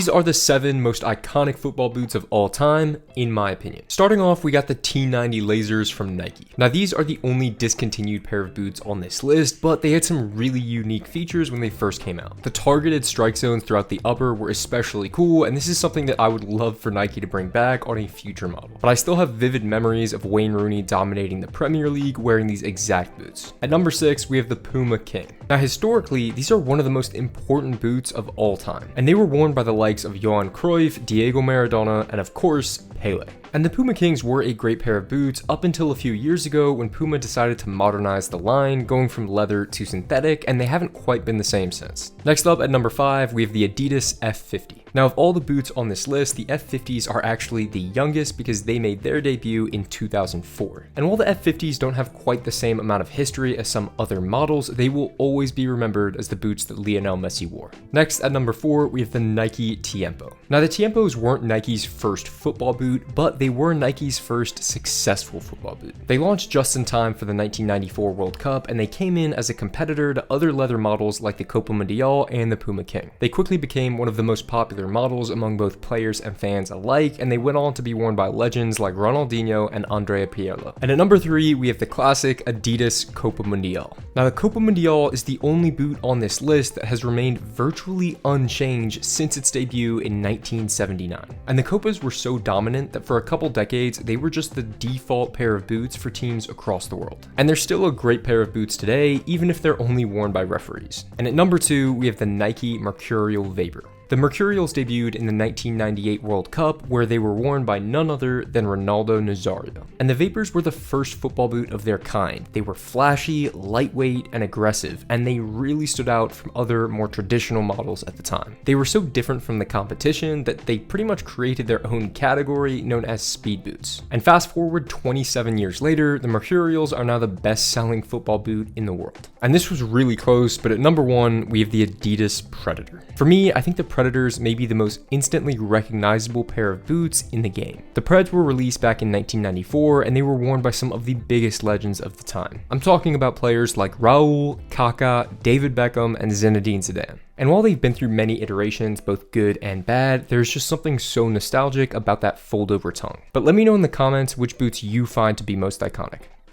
these are the 7 most iconic football boots of all time, in my opinion. Starting off, we got the T90 Lasers from Nike. Now these are the only discontinued pair of boots on this list, but they had some really unique features when they first came out. The targeted strike zones throughout the upper were especially cool, and this is something that I would love for Nike to bring back on a future model. But I still have vivid memories of Wayne Rooney dominating the Premier League wearing these exact boots. At number 6, we have the Puma King. Now historically, these are one of the most important boots of all time, and they were worn by the likes of Johan Cruyff, Diego Maradona, and of course, Pele. And the Puma Kings were a great pair of boots up until a few years ago when Puma decided to modernize the line, going from leather to synthetic, and they haven't quite been the same since. Next up at number 5, we have the Adidas F50. Now of all the boots on this list, the F50s are actually the youngest because they made their debut in 2004. And while the F50s don't have quite the same amount of history as some other models, they will always be remembered as the boots that Lionel Messi wore. Next at number 4, we have the Nike Tiempo. Now the Tiempos weren't Nike's first football boot, but they were Nike's first successful football boot. They launched just in time for the 1994 World Cup, and they came in as a competitor to other leather models like the Copa Mundial and the Puma King. They quickly became one of the most popular models among both players and fans alike, and they went on to be worn by legends like Ronaldinho and Andrea Pirlo. And at number 3, we have the classic Adidas Copa Mundial. Now the Copa Mundial is the only boot on this list that has remained virtually unchanged since its debut in 1979. And the Copas were so dominant that for a couple decades, they were just the default pair of boots for teams across the world. And they're still a great pair of boots today, even if they're only worn by referees. And at number 2, we have the Nike Mercurial Vapor. The Mercurials debuted in the 1998 World Cup, where they were worn by none other than Ronaldo Nazario. And the Vapors were the first football boot of their kind. They were flashy, lightweight, and aggressive, and they really stood out from other more traditional models at the time. They were so different from the competition that they pretty much created their own category known as speed boots. And fast forward 27 years later, the Mercurials are now the best-selling football boot in the world. And this was really close, but at number 1, we have the Adidas Predator. For me, I think the Predators may be the most instantly recognizable pair of boots in the game. The Preds were released back in 1994, and they were worn by some of the biggest legends of the time. I'm talking about players like Raul, Kaká, David Beckham, and Zinedine Zidane. And while they've been through many iterations, both good and bad, there's just something so nostalgic about that fold-over tongue. But let me know in the comments which boots you find to be most iconic.